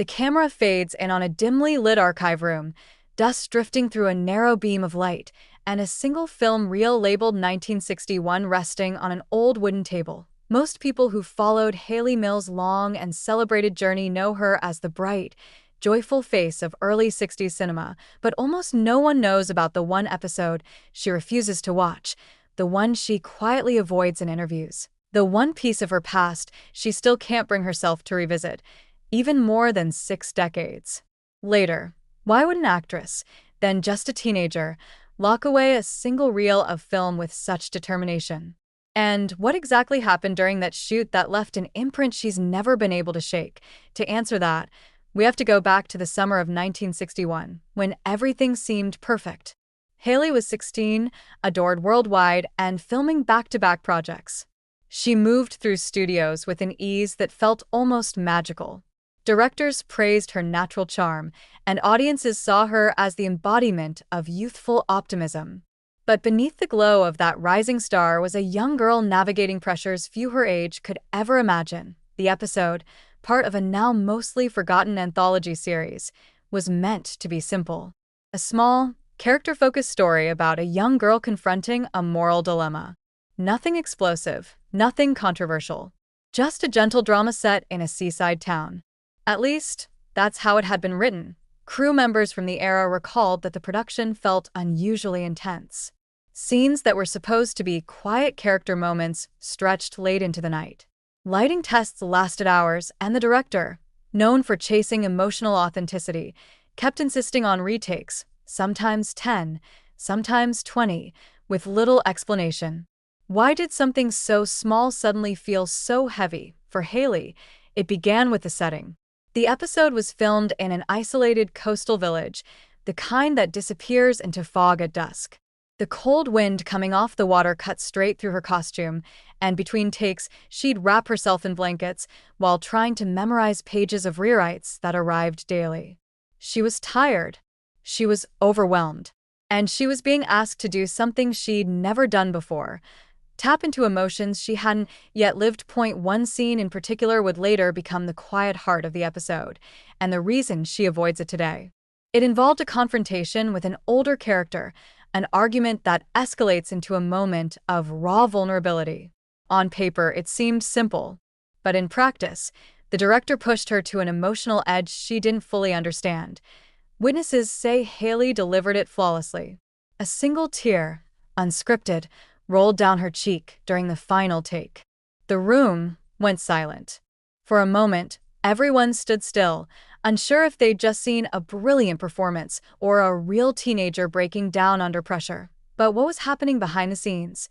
The camera fades in on a dimly lit archive room, dust drifting through a narrow beam of light, and a single film reel labeled 1961 resting on an old wooden table. Most people who followed Hayley Mills' long and celebrated journey know her as the bright, joyful face of early 60s cinema, but almost no one knows about the one episode she refuses to watch, the one she quietly avoids in interviews, the one piece of her past she still can't bring herself to revisit, even more than 6 decades later. Why would an actress, then just a teenager, lock away a single reel of film with such determination? And what exactly happened during that shoot that left an imprint she's never been able to shake? To answer that, we have to go back to the summer of 1961, when everything seemed perfect. Hayley was 16, adored worldwide, and filming back-to-back projects. She moved through studios with an ease that felt almost magical. Directors praised her natural charm, and audiences saw her as the embodiment of youthful optimism. But beneath the glow of that rising star was a young girl navigating pressures few her age could ever imagine. The episode, part of a now mostly forgotten anthology series, was meant to be simple. A small, character-focused story about a young girl confronting a moral dilemma. Nothing explosive, nothing controversial. Just a gentle drama set in a seaside town. At least, that's how it had been written. Crew members from the era recalled that the production felt unusually intense. Scenes that were supposed to be quiet character moments stretched late into the night. Lighting tests lasted hours, and the director, known for chasing emotional authenticity, kept insisting on retakes, sometimes 10, sometimes 20, with little explanation. Why did something so small suddenly feel so heavy? For Hayley, it began with the setting. The episode was filmed in an isolated coastal village, the kind that disappears into fog at dusk. The cold wind coming off the water cut straight through her costume, and between takes, she'd wrap herself in blankets while trying to memorize pages of rewrites that arrived daily. She was tired. She was overwhelmed. And she was being asked to do something she'd never done before. Tap into emotions she hadn't yet lived. One scene in particular would later become the quiet heart of the episode, and the reason she avoids it today. It involved a confrontation with an older character, an argument that escalates into a moment of raw vulnerability. On paper, it seemed simple, but in practice, the director pushed her to an emotional edge she didn't fully understand. Witnesses say Hayley delivered it flawlessly. A single tear, unscripted, rolled down her cheek during the final take. The room went silent. For a moment, everyone stood still, unsure if they'd just seen a brilliant performance or a real teenager breaking down under pressure. But what was happening behind the scenes?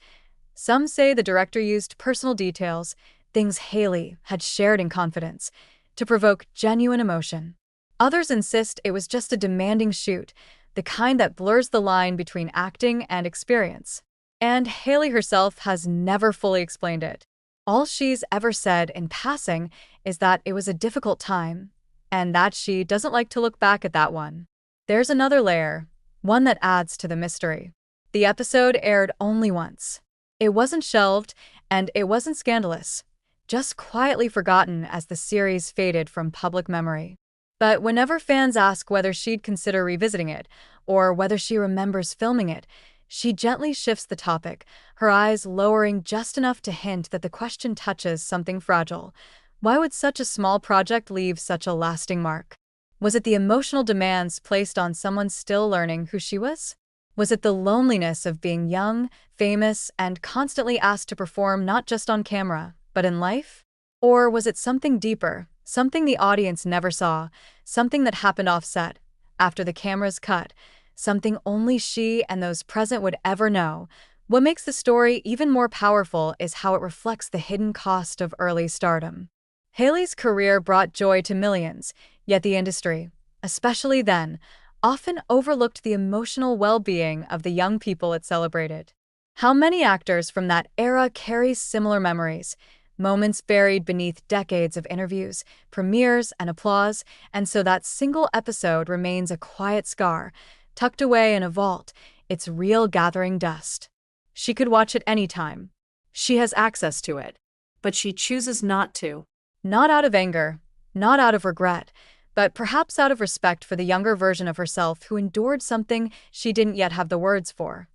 Some say the director used personal details, things Hayley had shared in confidence, to provoke genuine emotion. Others insist it was just a demanding shoot, the kind that blurs the line between acting and experience. And Hayley herself has never fully explained it. All she's ever said in passing is that it was a difficult time, and that she doesn't like to look back at that one. There's another layer, one that adds to the mystery. The episode aired only once. It wasn't shelved, and it wasn't scandalous, just quietly forgotten as the series faded from public memory. But whenever fans ask whether she'd consider revisiting it, or whether she remembers filming it, she gently shifts the topic, her eyes lowering just enough to hint that the question touches something fragile. Why would such a small project leave such a lasting mark? Was it the emotional demands placed on someone still learning who she was? Was it the loneliness of being young, famous, and constantly asked to perform not just on camera, but in life? Or was it something deeper, something the audience never saw, something that happened off-set, after the cameras cut, something only she and those present would ever know? What makes the story even more powerful is how it reflects the hidden cost of early stardom. Hayley's career brought joy to millions, yet the industry, especially then, often overlooked the emotional well-being of the young people it celebrated. How many actors from that era carry similar memories, moments buried beneath decades of interviews, premieres, and applause, and so that single episode remains a quiet scar, tucked away in a vault, its reel gathering dust. She could watch it any time. She has access to it, but she chooses not to. Not out of anger, not out of regret, but perhaps out of respect for the younger version of herself who endured something she didn't yet have the words for.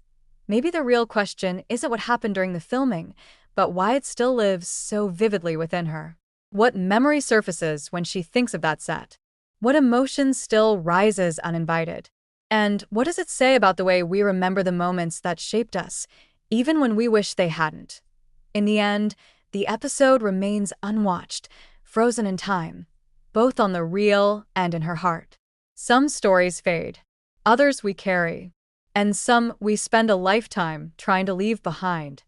Maybe the real question isn't what happened during the filming, but why it still lives so vividly within her. What memory surfaces when she thinks of that set? What emotion still rises uninvited? And what does it say about the way we remember the moments that shaped us, even when we wish they hadn't? In the end, the episode remains unwatched, frozen in time, both on the reel and in her heart. Some stories fade, others we carry, and some we spend a lifetime trying to leave behind.